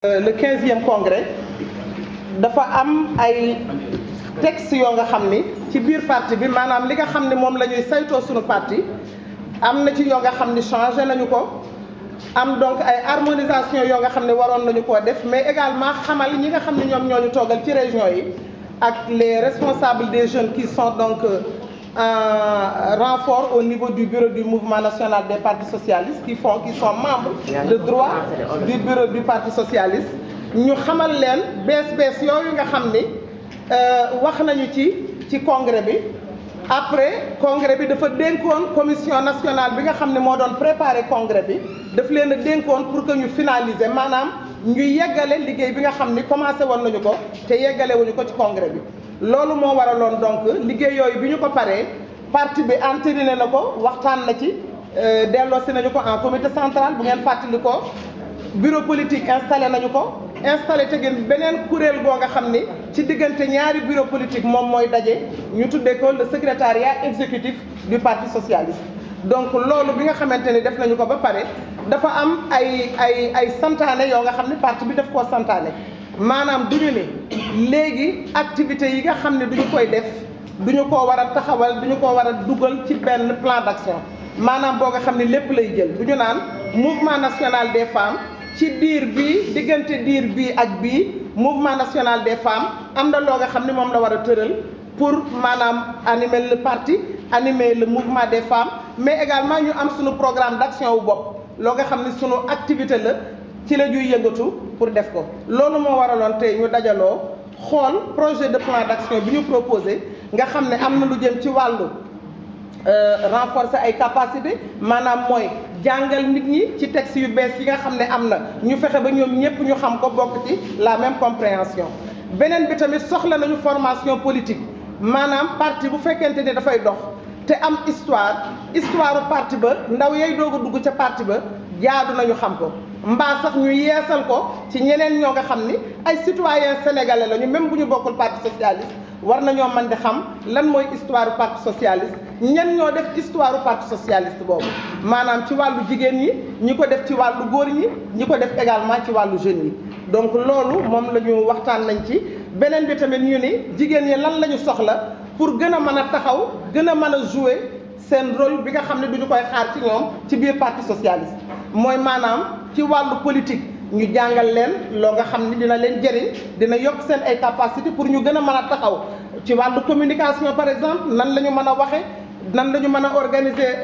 Le 15e congrès dafa am ay textes yoo nga xam ni ci biir parti bi maanaam li nga xam ne moom la ñuy saytoo suñu parti am na ci yoo nga xam ni changé nañu ko am donc ay harmonisation yoo nga xam ne waroon nañu koo def mais également xamal ñi nga xam ne ñoom ñoo ñu toogal ci région yi ak les responsables des jeunes qui sont donc en renfort au niveau du bureau du mouvement national des partis socialistes qui sont membres de droit du bureau du parti socialiste ñu xamal leen bees yooyu nga xam ni wax nañu ci congrès bi. Après congrès bi dafa dénkoon commission nationale bi nga xam ne moo doon préparer congrès bi daf leen a dénkoon pour que ñu finaliser maanaam ñu yeggale liggéey bi nga xam ni commencé woon nañu ko te yeggale wuñu ko ci congrès bi. loolu moo waraloon donc liggéey yooyu bi ñu ko paree parti bi entériné na ko waxtaan na ci delloosi nañu ko en comité central bu ngeen fàttali ko bureau politique installé nañu ko installé te ngeen beneen kuréel goo nga xam ni ci diggante ñaari bureau politique moom mooy daje ñu tuddee ko le secrétariat exécutif du parti socialiste. donc loolu bi nga xamante ni def nañu ko ba pare dafa am ay santaane yoo nga xam ne parti bi daf koo santaane maanaam duñu ne léegi activités yi nga xam ne duñu koy def duñu ko war a taxawal duñu ko war a dugal ci benn plan d'action maanaam boo nga xam ne lépp lay jël duñu naan mouvement national des femmes ci diir bii diggante diir bii ak bii mouvement national des femmes am na loo nga xam ne moom la war a tëral pour maanaam animer le parti animer le mouvement des femmes mais également ñu am suñu programme d'action wu bopp loo nga xam ne suñu activité la ci la ñuy yëngatu pour def ko. loolu moo waraloon tey ñu dajaloo xool projet de plan d'action bi ñu proposé nga xam ne am na lu jëm ci wàllu renforcer ay capacité maanaam mooy jàngal nit ñi ci texte yu bees yi nga xam ne am na ñu fexe ba ñoom ñëpp ñu xam ko bokk ci la même compréhension. beneen bi tamit soxla nañu formation politique maanaam parti bu fekkente ni dafay dox te am histoire parti ba ndaw yay doog a dugg ca parti ba jaadu nañu xam ko mbaa sax ñu yeesal ko ci ñeneen ñoo nga xam ni ay citoyens sénégalais lañu même bu ñu bokkul parti socialiste war nañoo mën di xam lan mooy histoire parti socialiste ñen ñoo def histoire parti socialiste boobu maanaam ci wàllu jigéen ñi ñi ko def ci wàllu góor ñi ñi ko def également ci wàllu jeunes yi. donc loolu moom la ñu waxtaan nañ ci beneen bi tamit ñu ni jigéen ñi lan la ñu soxla pour gën a mën a taxaw gën a mën a jouer seen rôle bi nga xam ne duñu koy xaar ci ñoom ci biir parti socialiste mooy maanaam ci wàllu politique ñu jàngal leen loo nga xam ni dina leen jëriñ dina yokk seen ay capacité pour ñu gën a mën a taxaw ci wàllu communication par exemple nan la ñu mën a waxe nan la ñu mën a organiser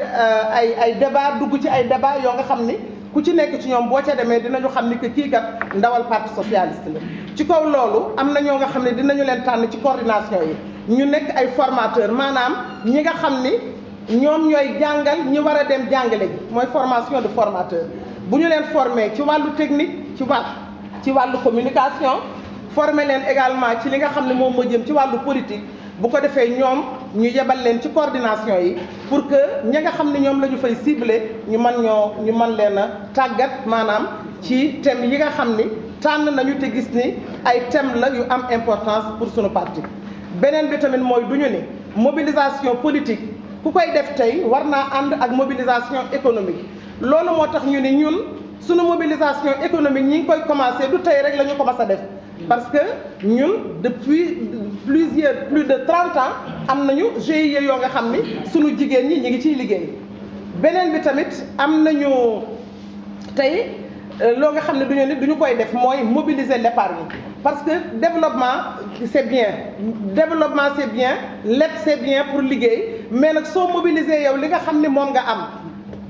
ay débat dugg ci ay débat yoo nga xam ni ku ci nekk ci ñoom boo ca demee dinañu xam ni que kii kat ndawal parti socialiste la. ci kaw loolu am na ñoo nga xam ne dinañu leen tànn ci coordination yi ñu nekk ay formateurs maanaam ñi nga xam ni ñoom ñooy jàngal ñi war a dem jàngale ji mooy formation de formateur bu ñu leen former ci wàllu technique ci wàllu communication former leen également ci li nga xam ne moom moo jëm ci wàllu politique bu ko defee ñoom ñu yebal leen ci coordination yi pour que ñi nga xam ne ñoom la ñu fay cibler ñu mën leen a tàggat maanaam ci thème yi nga xam ni tànn nañu te gis ni ay thème la yu am importance pour suñu parti. beneen bi tamit mooy du ñu ni mobilisation politique ku koy def tey war naa ànd ak mobilisation économique loolu moo tax ñu ni ñun suñu mobilisation économique ñi ngi koy commencé du tey rek la ñu commencé a def parce que ñun depuis plus de 30 ans am nañu GIE yoo nga xam ni suñu jigéen ñi ngi ciy liggéey. beneen bi tamit am nañu tey loo nga xam ne duñu koy def mooy mobiliser l'épargne parce que développement c'est bien lépp c'est bien pour liggéey mais nag soo mobiliser yow li nga xam ni moom nga am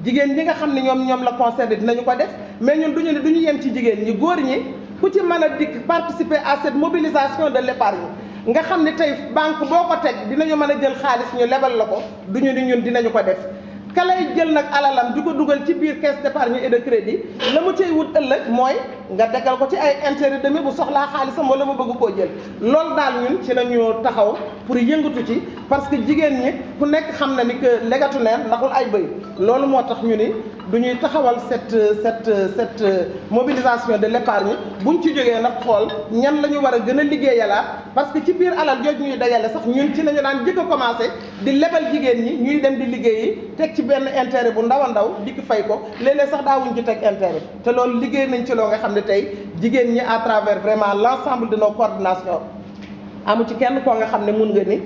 jigéen ñi nga xam ne ñoom la concerné dinañu ko def mais ñun duñu yem ci jigéen ñi góor ñi ku ci mën a dikk participer à cette mobilisation de l'épargne nga xam ne tey banque boo ko teg dinañu mën a jël xaalis ñu lebal la ko duñu ni ñun dinañu ko def ka lay jël nag alalam di ko dugal ci biir caisse d'épargne et de crédit la mu cay wut ëllëg mooy nga dekkal ko ci ay intérêt demi bu soxlaa xaalisam wala mu bëgg koo jël loolu daal ñun ci la ñu taxaw pour yëngatu ci parce que jigéen ñi ku nekk xam na ni que legatu neen ndaxul ay bëy loolu moo tax ñu ni du ñuy taxawal cette mobilisation de l'épargne buñ ci jógee nag xool ñan la ñu war a gën a liggéeyalaat parce que ci biir alal jooju ñuy dajale sax ñun ci la ñu daan jëkk a commencé di lebal jigéen ñi ñuy dem di liggéeyi teg ci benn intérêt bu ndaw a ndaw dikk fay ko léeg-léeg sax daawuñ ci teg intérêt te loolu liggéey nañ ci loo nga xam ne tey jigéen ñi à travers vraiment l'ensemble de nos coordinations amu ci kenn koo nga xam ne mun nga ni